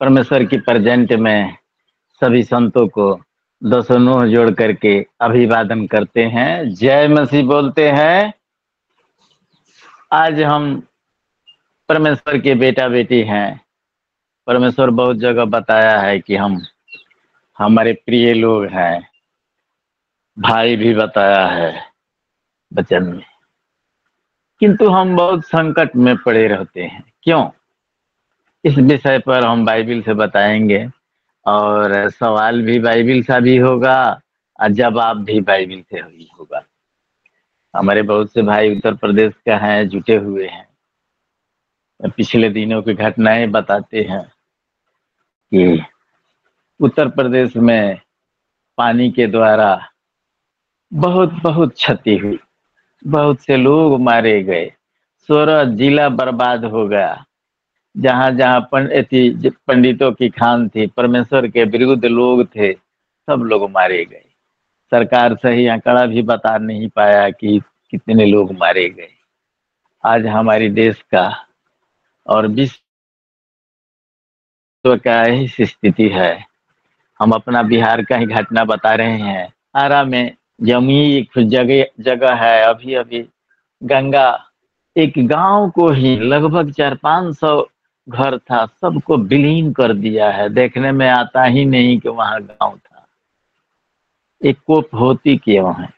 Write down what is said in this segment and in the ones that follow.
परमेश्वर की प्रेजेंट में सभी संतों को दसों नोह जोड़ करके अभिवादन करते हैं, जय मसीह बोलते हैं। आज हम परमेश्वर के बेटा बेटी हैं। परमेश्वर बहुत जगह बताया है कि हम हमारे प्रिय लोग हैं। भाई भी बताया है वचन में, किंतु हम बहुत संकट में पड़े रहते हैं। क्यों? इस विषय पर हम बाइबिल से बताएंगे और सवाल भी बाइबिल से भी होगा और जवाब भी बाइबिल से ही होगा। हमारे बहुत से भाई उत्तर प्रदेश का हैं, जुटे हुए हैं। पिछले दिनों की घटनाएं बताते हैं कि उत्तर प्रदेश में पानी के द्वारा बहुत बहुत क्षति हुई, बहुत से लोग मारे गए, 16 जिला बर्बाद हो गया। जहां जहां पंडितों की खान थी, परमेश्वर के विरुद्ध लोग थे, सब लोग मारे गए। सरकार सही आंकड़ा भी बता नहीं पाया कि कितने लोग मारे गए। आज हमारी देश का और विश्व का ही स्थिति है। हम अपना बिहार का ही घटना बता रहे हैं। आरा में जमुई एक जगह है, अभी अभी गंगा एक गांव को ही लगभग 400-500 घर था, सबको विलीन कर दिया है। देखने में आता ही नहीं कि वहां गांव था। एक कोप होती क्यों है?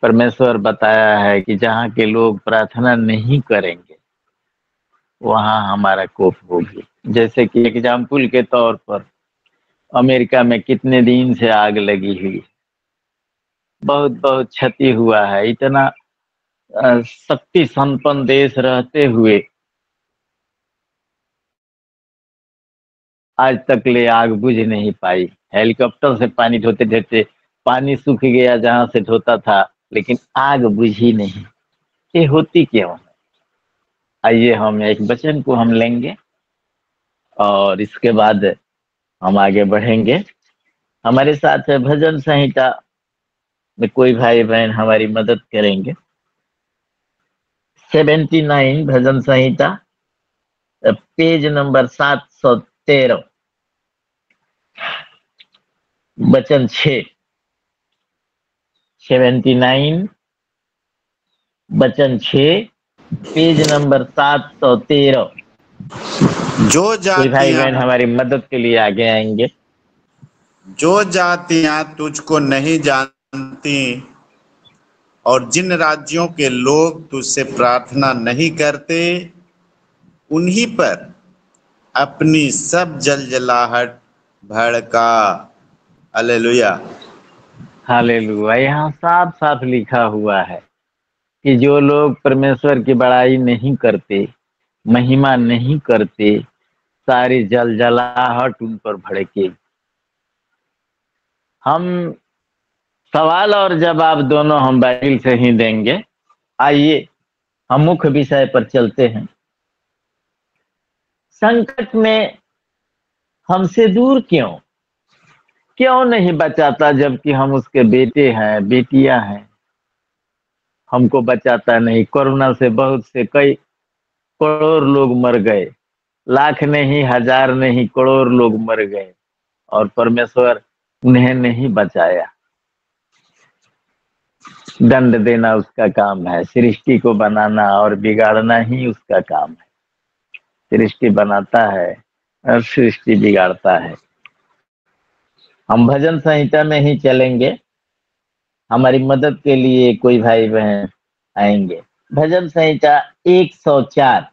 परमेश्वर बताया है कि जहाँ के लोग प्रार्थना नहीं करेंगे वहां हमारा कोप होगी। जैसे कि एग्जाम्पल के तौर पर अमेरिका में कितने दिन से आग लगी हुई, बहुत बहुत क्षति हुआ है। इतना शक्ति संपन्न देश रहते हुए आज तक ले आग बुझ नहीं पाई। हेलीकॉप्टर से पानी ढोते ढोते पानी सूख गया जहां से ढोता था, लेकिन आग बुझी नहीं। ये होती क्यों? आइए हम एक वचन को हम लेंगे और इसके बाद हम आगे बढ़ेंगे। हमारे साथ भजन संहिता में कोई भाई बहन हमारी मदद करेंगे। 79 भजन संहिता, पेज नंबर 713, वचन 6। 79 वचन 6, पेज नंबर 713। जो कोई भाई बहन जातियां हमारी मदद के लिए आगे आएंगे। जो जातियां तुझको नहीं जानती और जिन राज्यों के लोग तुझसे प्रार्थना नहीं करते, उन्हीं पर अपनी सब जलजलाहट भड़का। हालेलुया। हालेलुया। यहाँ साफ साफ लिखा हुआ है कि जो लोग परमेश्वर की बड़ाई नहीं करते, महिमा नहीं करते, सारी जलजलाहट उन पर भड़के। हम सवाल और जवाब दोनों हम बाइबिल से ही देंगे। आइए हम मुख्य विषय पर चलते हैं। संकट में हमसे दूर क्यों क्यों नहीं बचाता, जबकि हम उसके बेटे हैं, बेटियां हैं। हमको बचाता नहीं। कोरोना से बहुत से कई करोड़ लोग मर गए, लाख नहीं, हजार नहीं, करोड़ लोग मर गए और परमेश्वर उन्हें नहीं बचाया। दंड देना उसका काम है, सृष्टि को बनाना और बिगाड़ना ही उसका काम है। सृष्टि बनाता है और सृष्टि बिगाड़ता है। हम भजन संहिता में ही चलेंगे। हमारी मदद के लिए कोई भाई बहन आएंगे। भजन संहिता 104,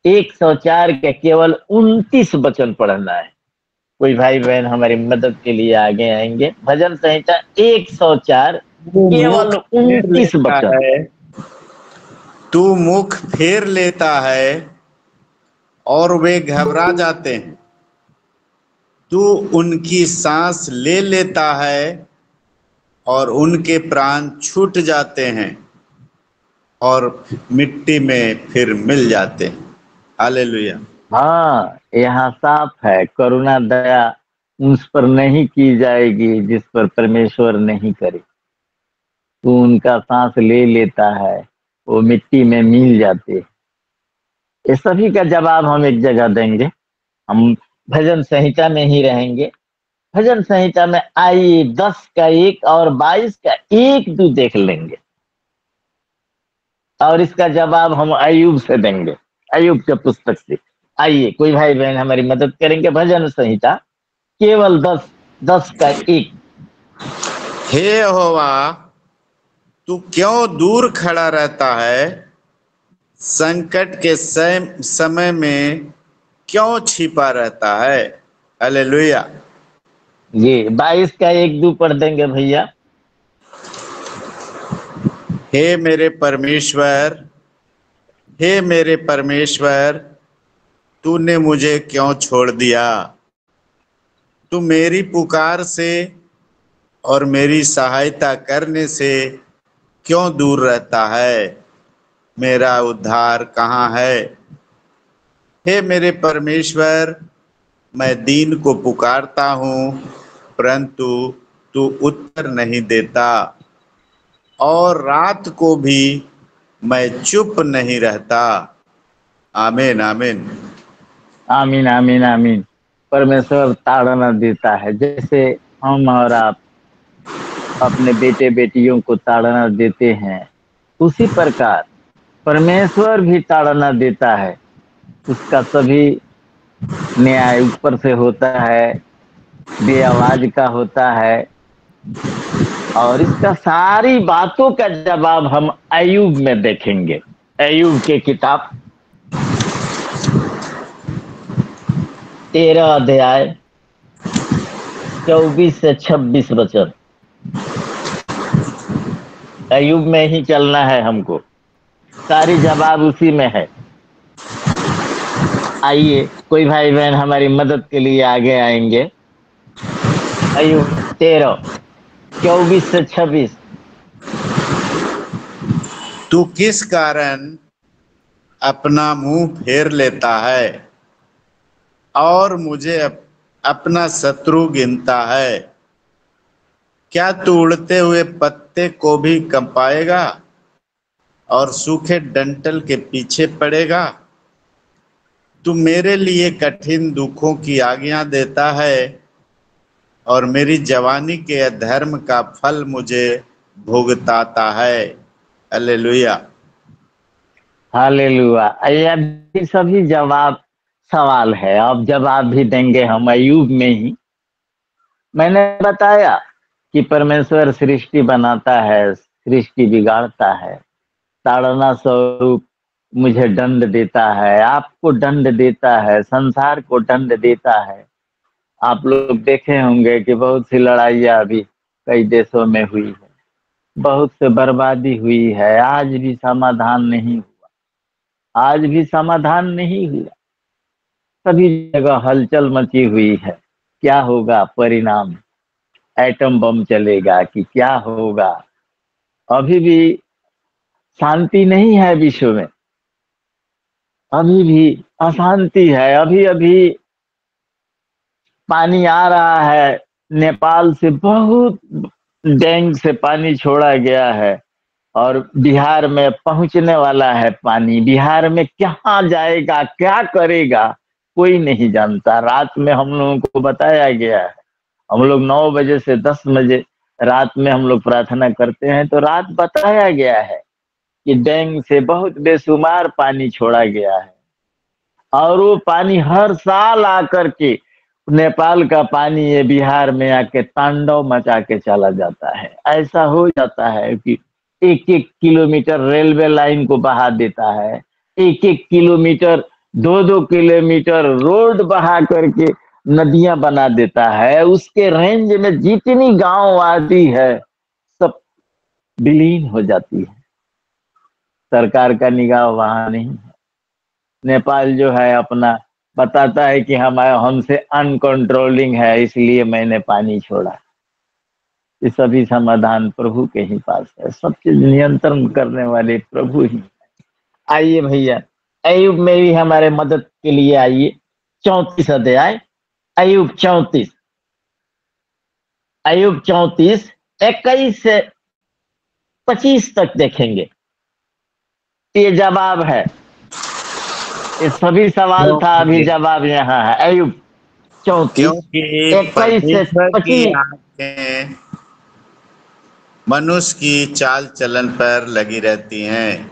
104 के केवल 29 वचन पढ़ना है। कोई भाई बहन हमारी मदद के लिए आगे आएंगे। भजन संहिता 104, तू केवल मुख फेर 29 लेता वचन। है, तू मुख फेर लेता है और वे घबरा जाते हैं। तू उनकी सांस ले लेता है और उनके प्राण छूट जाते हैं और मिट्टी में फिर मिल जाते हैं। हालेलुया। हाँ, यहाँ साफ है, करुणा दया उस पर नहीं की जाएगी जिस पर परमेश्वर नहीं करे। तू उनका सांस ले लेता है, वो मिट्टी में मिल जाते। ये सभी का जवाब हम एक जगह देंगे। हम भजन संहिता में ही रहेंगे। भजन संहिता में आइए 10 का 1 और 22 का 1-2 देख लेंगे और इसका जवाब हम अय्यूब से देंगे, अय्यूब के पुस्तक से। आइए कोई भाई बहन हमारी मदद करेंगे। भजन संहिता केवल 10 का 1। हे यहोवा, तू क्यों दूर खड़ा रहता है? संकट के समय में क्यों छिपा रहता है? हालेलुया। ये 22 का 1-2 पढ़ देंगे भैया। हे मेरे परमेश्वर, हे मेरे परमेश्वर, तूने मुझे क्यों छोड़ दिया? तू मेरी पुकार से और मेरी सहायता करने से क्यों दूर रहता है? मेरा उद्धार कहाँ है? हे मेरे परमेश्वर, मैं दीन को पुकारता हूँ, परंतु तू उत्तर नहीं देता, और रात को भी मैं चुप नहीं रहता। आमीन आमीन। आमीन आमीन आमीन। परमेश्वर ताड़ना देता है, जैसे हम और आप अपने बेटे बेटियों को ताड़ना देते हैं, उसी प्रकार परमेश्वर भी ताड़ना देता है। उसका सभी न्याय ऊपर से होता है, बेआवाज का होता है, और इसका सारी बातों का जवाब हम अय्यूब में देखेंगे। अय्यूब के किताब 13 अध्याय 24 से 26 वचन। अय्यूब में ही चलना है हमको, सारी जवाब उसी में है। आइए कोई भाई बहन हमारी मदद के लिए आगे आएंगे। अय्यूब 13 24 से 26। तू किस कारण अपना मुंह फेर लेता है और मुझे अपना शत्रु गिनता है? क्या तू उड़ते हुए पत्ते को भी कंपाएगा और सूखे डंठल के पीछे पड़ेगा? तू मेरे लिए कठिन दुखों की आज्ञा देता है और मेरी जवानी के अधर्म का फल मुझे भुगताता है। हालेलुया। हालेलुया। ये सभी जवाब सवाल है, अब जवाब भी देंगे हम अय्यूब में ही। मैंने बताया कि परमेश्वर सृष्टि बनाता है, सृष्टि बिगाड़ता है, ताड़ना स्वरूप मुझे दंड देता है, आपको दंड देता है, संसार को दंड देता है। आप लोग देखे होंगे कि बहुत सी लड़ाइयाँ अभी कई देशों में हुई है, बहुत से बर्बादी हुई है, आज भी समाधान नहीं हुआ, आज भी समाधान नहीं हुआ। सभी जगह हलचल मची हुई है। क्या होगा परिणाम? एटम बम चलेगा कि क्या होगा? अभी भी शांति नहीं है विश्व में, अभी भी अशांति है। अभी अभी पानी आ रहा है, नेपाल से बहुत डैंग से पानी छोड़ा गया है और बिहार में पहुंचने वाला है पानी। बिहार में कहाँ जाएगा, क्या करेगा, कोई नहीं जानता। रात में हम लोगों को बताया गया है, हम लोग 9 बजे से 10 बजे रात में हम लोग प्रार्थना करते हैं, तो रात बताया गया है कि डैम से बहुत बेशुमार पानी छोड़ा गया है और वो पानी हर साल आकर के नेपाल का पानी ये बिहार में आके तांडव मचा के चला जाता है। ऐसा हो जाता है कि 1-1 किलोमीटर रेलवे लाइन को बहा देता है, 1-1 किलोमीटर 2-2 किलोमीटर रोड बहा करके नदियां बना देता है। उसके रेंज में जितनी गांव आती है सब विलीन हो जाती है। सरकार का निगाह वहां नहीं है। नेपाल जो है अपना बताता है कि हमसे अनकंट्रोलिंग है, इसलिए मैंने पानी छोड़ा। ये सभी समाधान प्रभु के ही पास है, सब चीज नियंत्रण करने वाले प्रभु ही। आइए भैया अय्यूब में भी हमारे मदद के लिए आइए। 34 अध्याय अय्यूब 34, अय्यूब 34 21 से 25 तक देखेंगे। ये जवाब है। ये सभी सवाल था, अभी क्योंकि जवाब यहाँ है। अयुब 34 क्योंकि 21 से परमेश्वर की 25। आंखें मनुष्य की चाल चलन पर लगी रहती हैं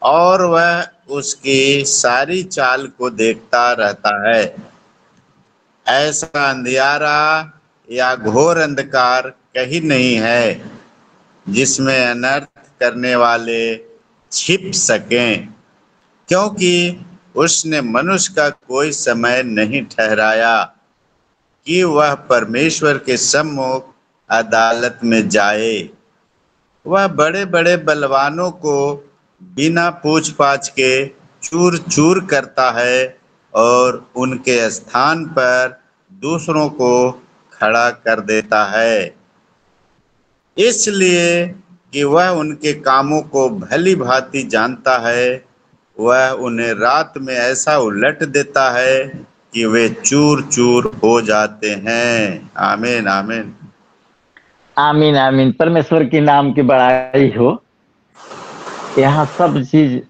और वह उसकी सारी चाल को देखता रहता है। ऐसा अंधियारा या घोर अंधकार कहीं नहीं है जिसमें अनर्थ करने वाले छिप सकें, क्योंकि उसने मनुष्य का कोई समय नहीं ठहराया कि वह परमेश्वर के सम्मुख अदालत में जाए। वह बड़े बड़े बलवानों को बिना पूछ पाछ के चूर चूर करता है और उनके स्थान पर दूसरों को खड़ा कर देता है, इसलिए कि वह उनके कामों को भली भांति जानता है। वह उन्हें रात में ऐसा उलट देता है कि वे चूर चूर हो जाते हैं। आमीन आमीन। आमीन आमीन। परमेश्वर के नाम की बड़ाई हो। यहाँ सब चीज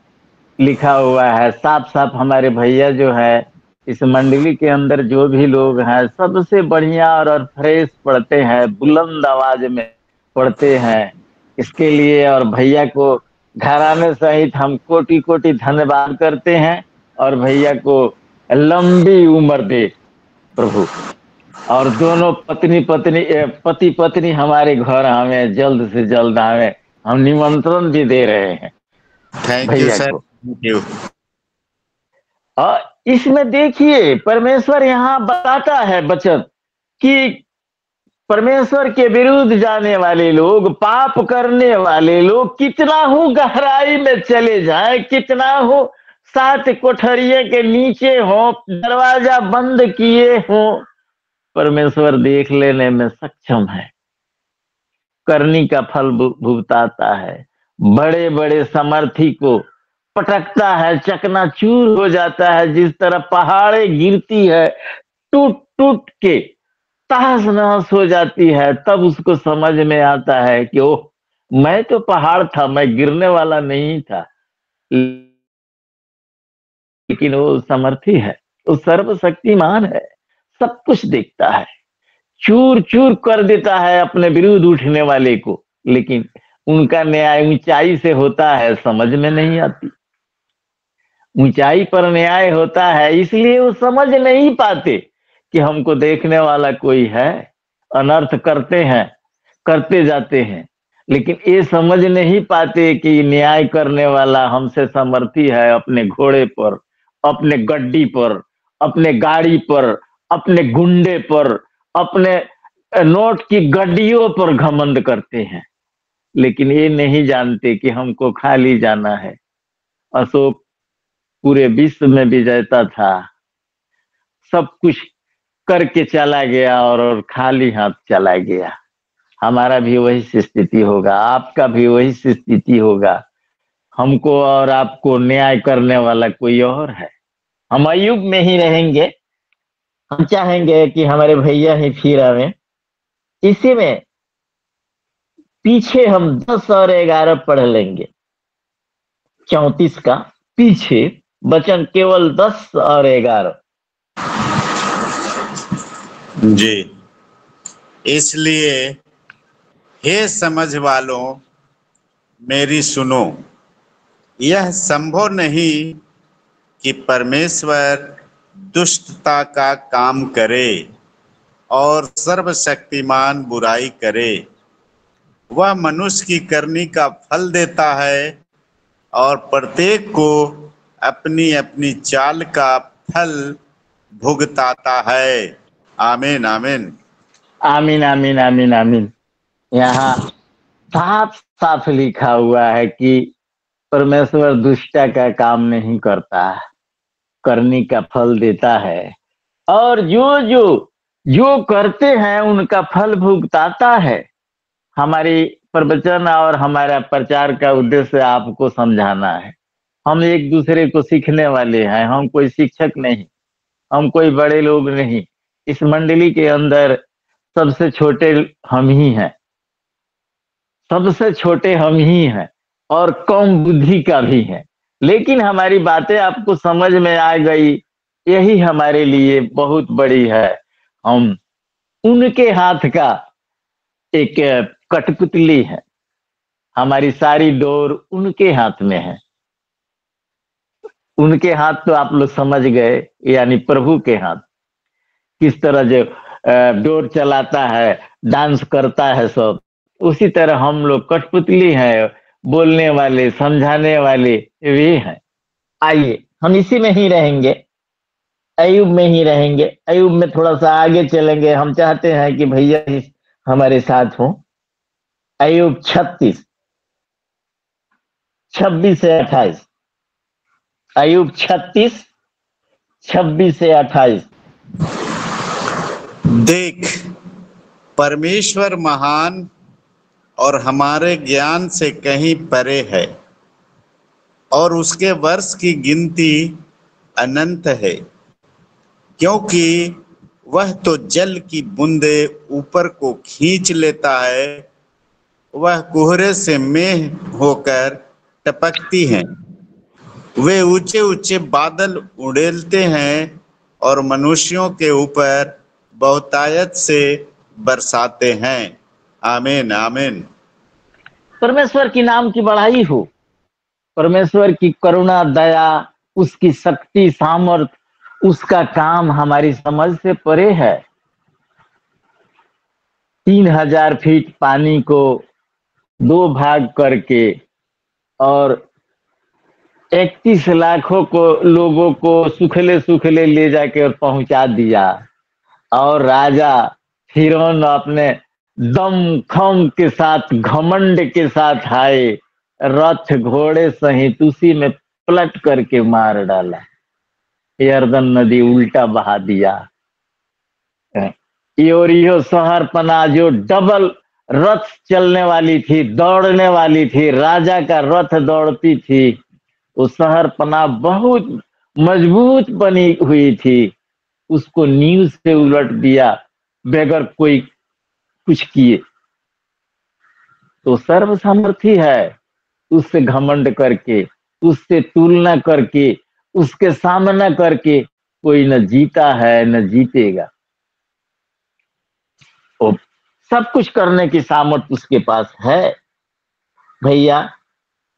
लिखा हुआ है साफ साफ। हमारे भैया जो है इस मंडली के अंदर जो भी लोग हैं सबसे बढ़िया और फ्रेश पढ़ते हैं, बुलंद आवाज में पढ़ते हैं। इसके लिए और भैया को घराने सहित हम कोटि कोटि धन्यवाद करते हैं। और भैया को लंबी उम्र दे प्रभु। और दोनों पति पत्नी हमारे घर हमें जल्द से जल्द आवे, हम निमंत्रण भी दे रहे हैं थैंक यू भैया सर, को। Thank you. और इसमें देखिए परमेश्वर यहाँ बताता है बचन कि परमेश्वर के विरुद्ध जाने वाले लोग, पाप करने वाले लोग कितना हो गहराई में चले जाएं, कितना हो 7 कोठरिये के नीचे हो, दरवाजा बंद किए हो, परमेश्वर देख लेने में सक्षम है। करनी का फल भुगताता है। बड़े बड़े समर्थी को पटकता है, चकनाचूर हो जाता है। जिस तरह पहाड़े गिरती है टूट टूट के तहस नहस हो जाती है, तब उसको समझ में आता है कि ओह, मैं तो पहाड़ था, मैं गिरने वाला नहीं था। लेकिन वो समर्थी है, वो सर्वशक्तिमान है, सब कुछ देखता है, चूर चूर कर देता है अपने विरुद्ध उठने वाले को। लेकिन उनका न्याय ऊंचाई से होता है, समझ में नहीं आती। ऊंचाई पर न्याय होता है, इसलिए वो समझ नहीं पाते कि हमको देखने वाला कोई है। अनर्थ करते हैं, करते जाते हैं, लेकिन ये समझ नहीं पाते कि न्याय करने वाला हमसे समर्थी है। अपने घोड़े पर, अपने गड्डी पर, अपने गाड़ी पर, अपने गुंडे पर, अपने नोट की गड्डियों पर घमंड करते हैं, लेकिन ये नहीं जानते कि हमको खाली जाना है। अशोक पूरे विश्व में विजेता था, सब कुछ करके चला गया और खाली हाथ चला गया। हमारा भी वही स्थिति होगा, आपका भी वही स्थिति होगा। हमको और आपको न्याय करने वाला कोई और है। हम अयुग में ही रहेंगे। हम चाहेंगे कि हमारे भैया ही फिर आवे। इसी में पीछे हम 10 और 11 पढ़ लेंगे। 34 का पीछे वचन केवल 10 और 11। जी, इसलिए हे समझ वालों मेरी सुनो। यह संभव नहीं कि परमेश्वर दुष्टता का काम करे और सर्वशक्तिमान बुराई करे। वह मनुष्य की करनी का फल देता है और प्रत्येक को अपनी अपनी चाल का फल भुगताता है। आमीन आमीन। आमीन आमीन आमीन आमीन। यहाँ साफ साफ लिखा हुआ है कि परमेश्वर दुष्टा का काम नहीं करता, करनी का फल देता है, और जो जो जो करते हैं उनका फल भुगताता है। हमारी प्रवचन और हमारा प्रचार का उद्देश्य आपको समझाना है। हम एक दूसरे को सीखने वाले हैं, हम कोई शिक्षक नहीं, हम कोई बड़े लोग नहीं। इस मंडली के अंदर सबसे छोटे हम ही हैं, सबसे छोटे हम ही हैं और कम बुद्धि का भी है। लेकिन हमारी बातें आपको समझ में आ गई, यही हमारे लिए बहुत बड़ी है। हम उनके हाथ का एक कठपुतली है, हमारी सारी डोर उनके हाथ में है। उनके हाथ तो आप लोग समझ गए, यानी प्रभु के हाथ। किस तरह जो डोर चलाता है, डांस करता है सब, उसी तरह हम लोग कठपुतली हैं, बोलने वाले, समझाने वाले भी हैं। आइए हम इसी में ही रहेंगे, अयुब में ही रहेंगे। अयुब में थोड़ा सा आगे चलेंगे, हम चाहते हैं कि भैया हमारे साथ हो। अयुब 36, 26 से 28। अयुब 36, 26 से 28। देख, परमेश्वर महान और हमारे ज्ञान से कहीं परे है, और उसके वर्ष की गिनती अनंत है। क्योंकि वह तो जल की बूंदे ऊपर को खींच लेता है, वह कोहरे से मेंह होकर टपकती हैं। वे ऊंचे ऊंचे बादल उड़ेलते हैं और मनुष्यों के ऊपर बहुतायत से बरसाते हैं। आमीन आमीन। परमेश्वर की नाम की बढ़ाई हो। परमेश्वर की करुणा, दया, उसकी शक्ति, सामर्थ, उसका काम हमारी समझ से परे है। 3000 फीट पानी को 2 भाग करके और 31 लाखों को लोगों को सुखले सुखले ले जाकर पहुंचा दिया। और राजा फिरौन अपने दम खम के साथ, घमंड के साथ आए, रथ घोड़े सहित उसी में पलट करके मार डाला। यर्दन नदी उल्टा बहा दिया। योरियो शहर पना जो डबल रथ चलने वाली थी, दौड़ने वाली थी, राजा का रथ दौड़ती थी, वो शहर पना बहुत मजबूत बनी हुई थी, उसको नींव से उलट दिया बगैर कोई कुछ किए। तो सर्वसामर्थी है, उससे घमंड करके, उससे तुलना करके, उसके सामना करके कोई न जीता है न जीतेगा। तो सब कुछ करने की सामर्थ्य उसके पास है। भैया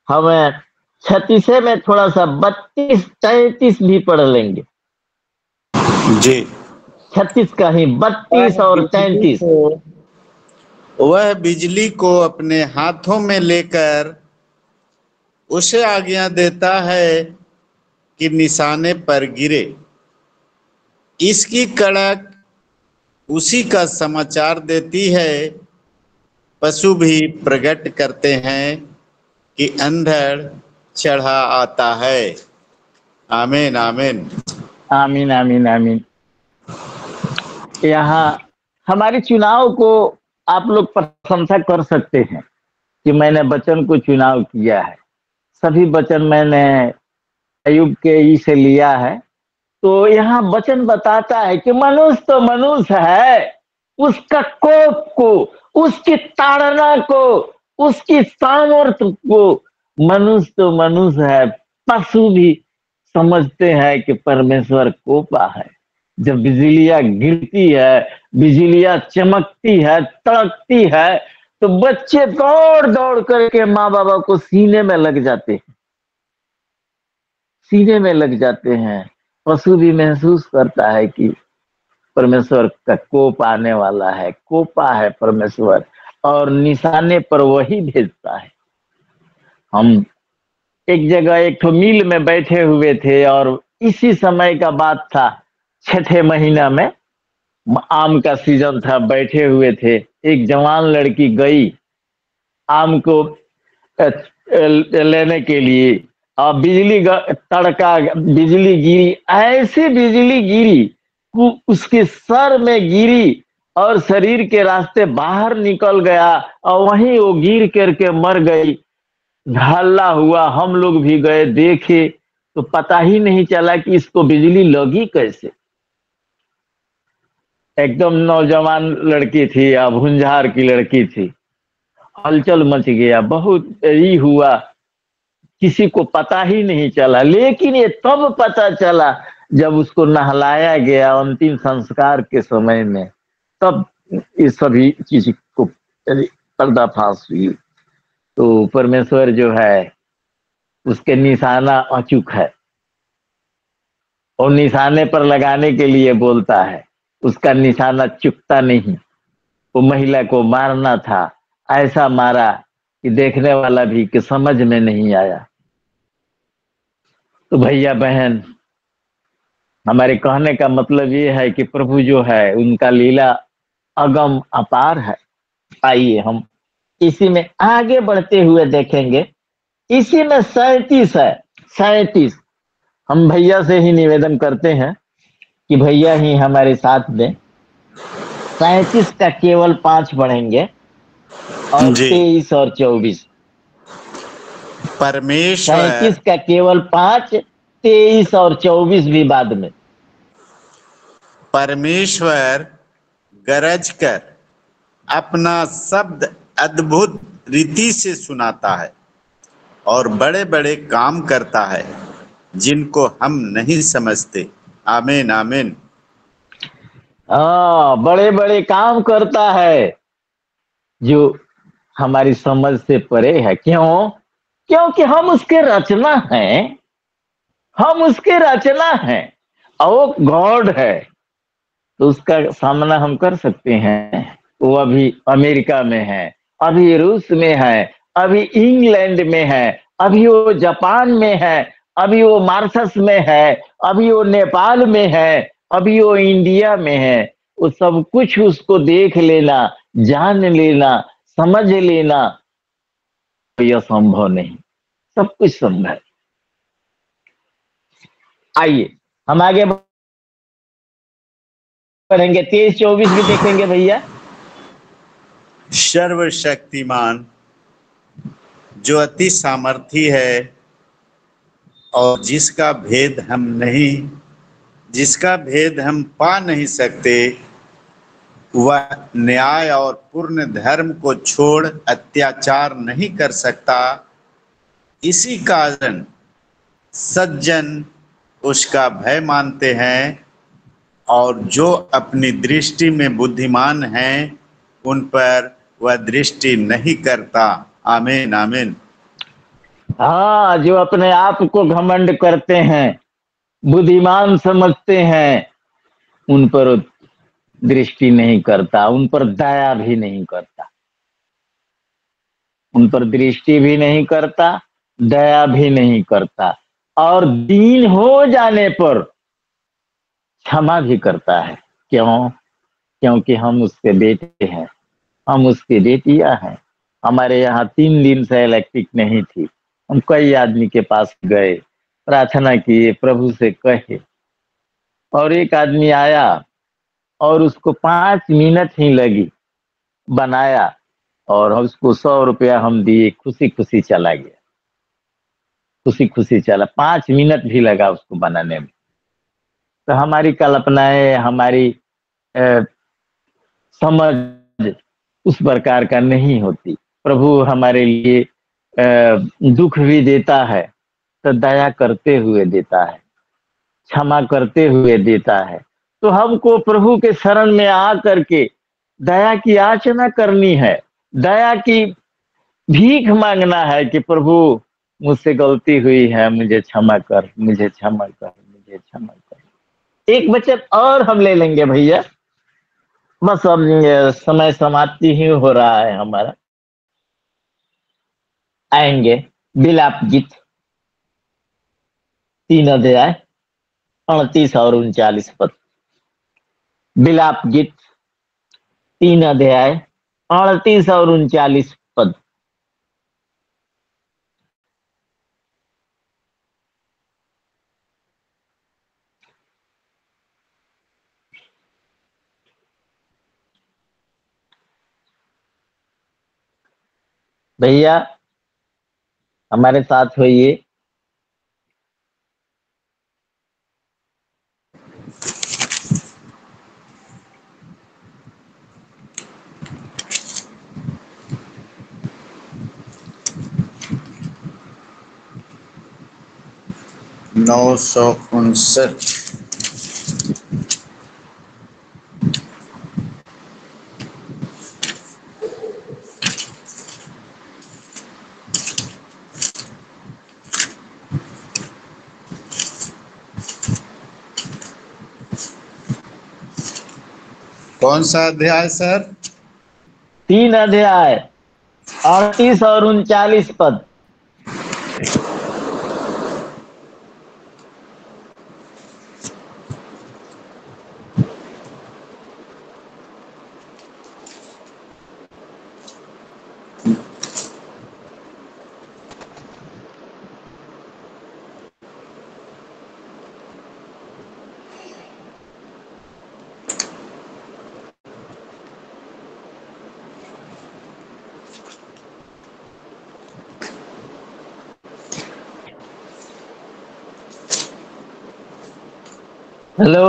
हमें 36 में थोड़ा सा 32 33 भी पढ़ लेंगे। जी। 36 का ही 32 और 33। वह बिजली को अपने हाथों में लेकर उसे आज्ञा देता है कि निशाने पर गिरे। इसकी कड़क उसी का समाचार देती है। पशु भी प्रकट करते हैं कि अंधड़ चढ़ा आता है। आमीन आमीन। आमीन आमीन आमीन। यहाँ हमारे चुनाव को आप लोग प्रशंसा कर सकते हैं कि मैंने वचन को चुनाव किया है। सभी वचन मैंने अयुब के ई से लिया है। तो यहाँ वचन बताता है कि मनुष्य तो मनुष्य है, उसका कोप को, उसकी ताड़ना को, उसकी सामर्थ्य को, मनुष्य तो मनुष्य है। पशु भी समझते हैं कि परमेश्वर कोपा है। जब बिजलियां गिरती है, बिजलियां चमकती है, तड़कती है, तो बच्चे दौड़ दौड़ करके माँ बाबा को सीने में लग जाते हैं, सीने में लग जाते हैं। पशु भी महसूस करता है कि परमेश्वर का कोप आने वाला है, कोपा है परमेश्वर, और निशाने पर वही भेजता है। हम एक जगह एक ठो मिल में बैठे हुए थे और इसी समय का बात था, 6ठे महीना में आम का सीजन था, बैठे हुए थे। एक जवान लड़की गई आम को लेने के लिए, और बिजली तड़का, बिजली गिरी, ऐसी बिजली गिरी उसके सर में गिरी और शरीर के रास्ते बाहर निकल गया, और वहीं वो गिर करके मर गई। हल्ला हुआ, हम लोग भी गए देखे, तो पता ही नहीं चला कि इसको बिजली लगी कैसे। एकदम नौजवान लड़की थी, भुंझार की लड़की थी। हलचल मच गया, बहुत ही हुआ। किसी को पता ही नहीं चला, लेकिन ये तब पता चला जब उसको नहलाया गया अंतिम संस्कार के समय में, तब ये सभी चीज को पर्दाफाश हुई। तो परमेश्वर जो है उसके निशाना अचूक है और निशाने पर लगाने के लिए बोलता है, उसका निशाना चुकता नहीं। वो महिला को मारना था, ऐसा मारा कि देखने वाला भी कि समझ में नहीं आया। तो भैया बहन, हमारे कहने का मतलब ये है कि प्रभु जो है उनका लीला अगम अपार है। आइए हम इसी में आगे बढ़ते हुए देखेंगे। इसी में 37 है, 37। हम भैया से ही निवेदन करते हैं कि भैया ही हमारे साथ दें। 37 का केवल 5 पढ़ेंगे और जी। 23 और 24। परमेश्वर 37 का केवल 5, 23 और 24 भी बाद में। परमेश्वर गरज कर अपना शब्द अद्भुत रीति से सुनाता है और बड़े बड़े काम करता है जिनको हम नहीं समझते। आमीन आमीन। हाँ, बड़े बड़े काम करता है जो हमारी समझ से परे है। क्यों? क्योंकि हम उसके रचना हैं, हम उसके रचना हैं और वो गॉड है, तो उसका सामना हम कर सकते हैं। वो अभी अमेरिका में है, अभी रूस में है, अभी इंग्लैंड में है, अभी वो जापान में है, अभी वो मार्शस में है, अभी वो नेपाल में है, अभी वो इंडिया में है। वो सब कुछ उसको देख लेना, जान लेना, समझ लेना, यह संभव नहीं। सब कुछ संभव है। आइए हम आगे बढ़ेंगे, 23-24 भी देखेंगे भैया। सर्वशक्तिमान जो अति सामर्थी है और जिसका भेद हम पा नहीं सकते, वह न्याय और पूर्ण धर्म को छोड़ अत्याचार नहीं कर सकता। इसी कारण सज्जन उसका भय मानते हैं और जो अपनी दृष्टि में बुद्धिमान हैं उन पर वह दृष्टि नहीं करता। आमीन आमीन। हाँ, जो अपने आप को घमंड करते हैं, बुद्धिमान समझते हैं, उन पर दृष्टि नहीं करता, उन पर दया भी नहीं करता, उन पर दृष्टि भी नहीं करता, दया भी नहीं करता, और दीन हो जाने पर क्षमा भी करता है। क्यों? क्योंकि हम उसके बेटे हैं, हम उसकी बेटियां हैं। हमारे यहाँ 3 दिन से इलेक्ट्रिक नहीं थी। हम कई आदमी के पास गए, प्रार्थना किए, प्रभु से कहे, और एक आदमी आया और उसको 5 मिनट ही लगी, बनाया और उसको 100 रुपया हम दिए, खुशी खुशी चला गया, खुशी खुशी चला। 5 मिनट भी लगा उसको बनाने में। तो हमारी कल्पनाएं, हमारी समझ उस प्रकार का नहीं होती। प्रभु हमारे लिए दुख भी देता है तो दया करते हुए देता है, क्षमा करते हुए देता है। तो हमको प्रभु के शरण में आ करके दया की याचना करनी है, दया की भीख मांगना है कि प्रभु मुझसे गलती हुई है, मुझे क्षमा कर, मुझे क्षमा कर, मुझे क्षमा कर। एक वचन और हम ले लेंगे भैया, बस अब समय समाप्ति ही हो रहा है हमारा। आएंगे विलाप गीत 3 अध्याय 38 और 39 पद। विलाप गीत 3 अध्याय 38 और 39 पद। भैया हमारे साथ होइए। 959। कौन सा अध्याय सर? 3 अध्याय 38 और 39 पद। हेलो,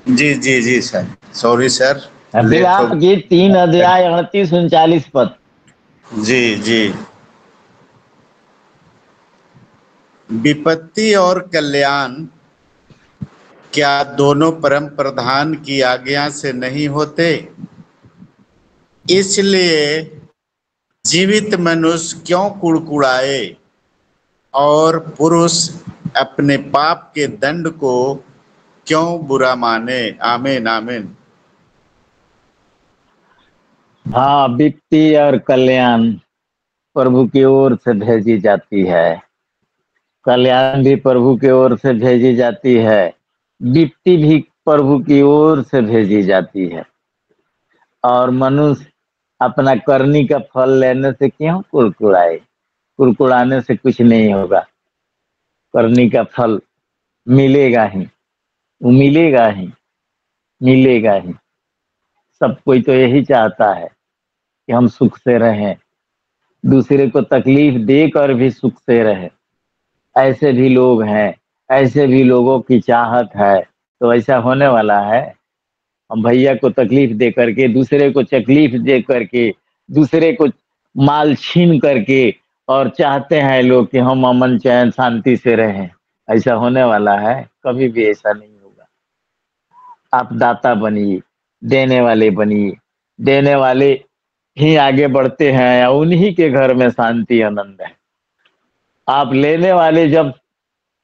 जी जी जी सर, सॉरी सर, विलाप गीत 3 अध्याय 38 39 पद। जी जी। विपत्ति और कल्याण क्या दोनों परम प्रधान की आज्ञा से नहीं होते? इसलिए जीवित मनुष्य क्यों कुड़कुड़ाए और पुरुष अपने पाप के दंड को क्यों बुरा माने? आमीन आमीन। हाँ, विपत्ति और कल्याण प्रभु की ओर से भेजी जाती है। कल्याण भी प्रभु की ओर से भेजी जाती है, विपत्ति भी प्रभु की ओर से भेजी जाती है। और मनुष्य अपना करनी का फल लेने से क्यों कुड़कुड़ाए? कुड़कुड़ाने से कुछ नहीं होगा। करनी का फल मिलेगा ही, वो मिलेगा ही, मिलेगा ही। सब कोई तो यही चाहता है कि हम सुख से रहें, दूसरे को तकलीफ देकर भी सुख से रहें। ऐसे भी लोग हैं, ऐसे भी लोगों की चाहत है। तो ऐसा होने वाला है? हम भैया को तकलीफ दे करके, दूसरे को तकलीफ दे करके, दूसरे को माल छीन करके, और चाहते हैं लोग कि हम अमन चैन शांति से रहें। ऐसा होने वाला है? कभी भी ऐसा नहीं होगा। आप दाता बनिए, देने वाले बनिए। देने वाले ही आगे बढ़ते हैं, उन्हीं के घर में शांति आनंद है। आप लेने वाले जब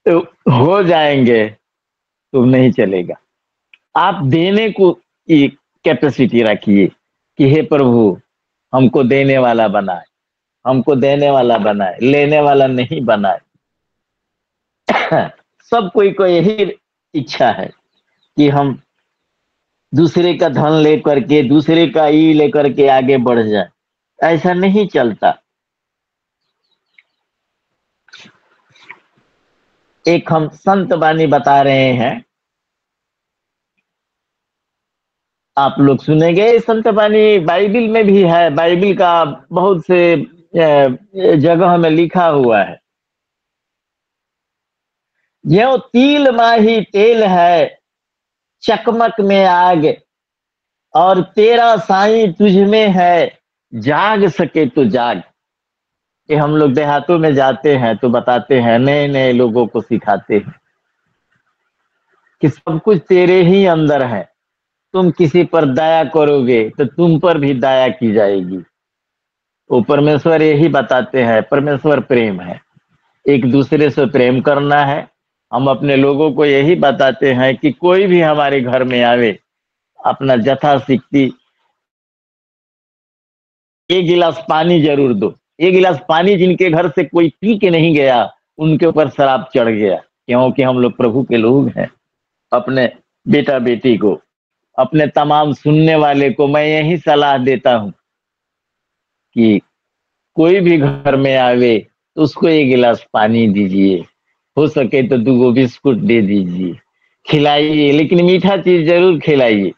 हो जाएंगे तो नहीं चलेगा। आप देने को की कैपेसिटी रखिए कि हे प्रभु, हमको देने वाला बनाए, हमको देने वाला बनाए, लेने वाला नहीं बनाए। सब कोई को यही इच्छा है कि हम दूसरे का धन लेकर के, दूसरे का ई लेकर के आगे बढ़ जाए। ऐसा नहीं चलता। एक हम संत बानी बता रहे हैं, आप लोग सुनेंगे। संत बानी बाइबिल में भी है, बाइबिल का बहुत से जगह में लिखा हुआ है। ज्यों तिल माही तेल है, चकमक में आग, और तेरा साईं तुझ में है, जाग सके तो जाग। ये हम लोग देहातों में जाते हैं तो बताते हैं, नए नए लोगों को सिखाते हैं कि सब कुछ तेरे ही अंदर है। तुम किसी पर दया करोगे तो तुम पर भी दया की जाएगी। वो परमेश्वर यही बताते हैं, परमेश्वर प्रेम है, एक दूसरे से प्रेम करना है। हम अपने लोगों को यही बताते हैं कि कोई भी हमारे घर में आवे, अपना यथाशक्ति एक गिलास पानी जरूर दो। एक गिलास पानी जिनके घर से कोई पी के नहीं गया, उनके ऊपर शराब चढ़ गया। क्योंकि हम लोग प्रभु के लोग हैं। अपने बेटा बेटी को, अपने तमाम सुनने वाले को मैं यही सलाह देता हूं कि कोई भी घर में आवे तो उसको एक गिलास पानी दीजिए, हो सके तो 2 बिस्कुट दे दीजिए, खिलाइए, लेकिन मीठा चीज जरूर खिलाइए,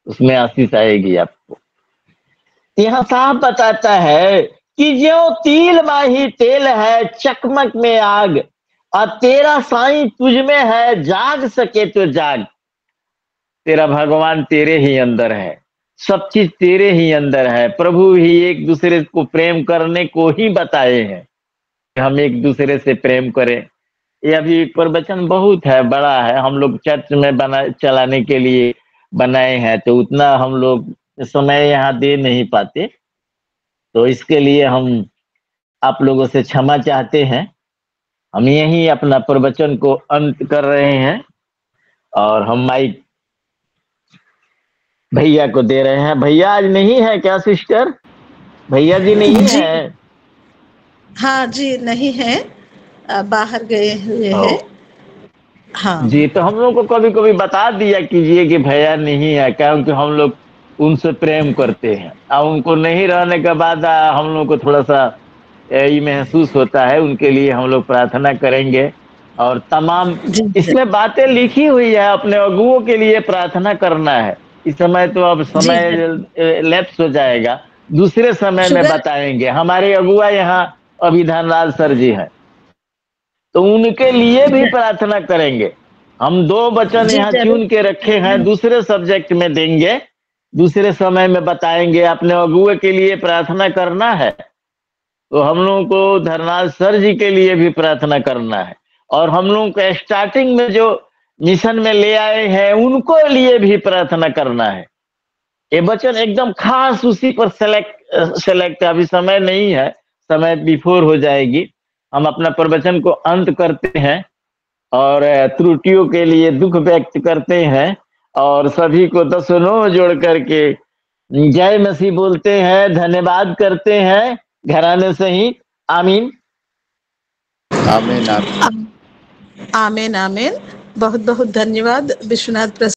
उसमें आशीष आएगी आपको। यहाँ साफ बताता है कि ज्यों तिल माही तेल है, चकमक में आग, और तेरा साईं तुझ में है, जाग सके तो जाग। तेरा भगवान तेरे ही अंदर है, सब चीज तेरे ही अंदर है। प्रभु ही एक दूसरे को प्रेम करने को ही बताए हैं, हम एक दूसरे से प्रेम करें। ये अभी प्रवचन बहुत है, बड़ा है, हम लोग चर्च में बना चलाने के लिए बनाए हैं, तो उतना हम लोग समय यहाँ दे नहीं पाते, तो इसके लिए हम आप लोगों से क्षमा चाहते हैं। हम यही अपना प्रवचन को अंत कर रहे हैं और हम माइक भैया को दे रहे हैं। भैया आज नहीं है क्या सिस्टर? भैया जी नहीं जी है? हाँ जी, नहीं है, बाहर गए हुए हैं। हाँ जी, तो हम लोग को कभी कभी बता दिया कीजिए कि भैया नहीं है, क्योंकि हम लोग उनसे प्रेम करते हैं और उनको नहीं रहने के बाद हम लोग को थोड़ा सा ये महसूस होता है। उनके लिए हम लोग प्रार्थना करेंगे और तमाम जी इसमें बातें लिखी हुई है, अपने अगुओं के लिए प्रार्थना करना है। इस समय तो अब जी समय जी। लैप्स हो जाएगा, दूसरे समय में शुगर। बताएंगे। हमारे अगुआ यहाँ अभिधान लाल सर जी हैं, तो उनके लिए भी प्रार्थना करेंगे। हम 2 वचन जी यहाँ चुन के रखे हैं, जरूर। दूसरे सब्जेक्ट में देंगे, दूसरे समय में बताएंगे। अपने अगुए के लिए प्रार्थना करना है, तो हम लोगों को धरनाल सर जी के लिए भी प्रार्थना करना है, और हम लोगों को स्टार्टिंग में जो मिशन में ले आए हैं उनको लिए भी प्रार्थना करना है। ये वचन एकदम खास उसी पर सेलेक्ट अभी समय नहीं है, समय बिफोर हो जाएगी। हम अपना प्रवचन को अंत करते हैं और त्रुटियों के लिए दुख व्यक्त करते हैं और सभी को दसनों जोड़ करके जय मसीह बोलते हैं, धन्यवाद करते हैं घराने सहित। आमीन। आमीन आमीन। आमीन आमीन। बहुत बहुत धन्यवाद विश्वनाथ प्रसाद।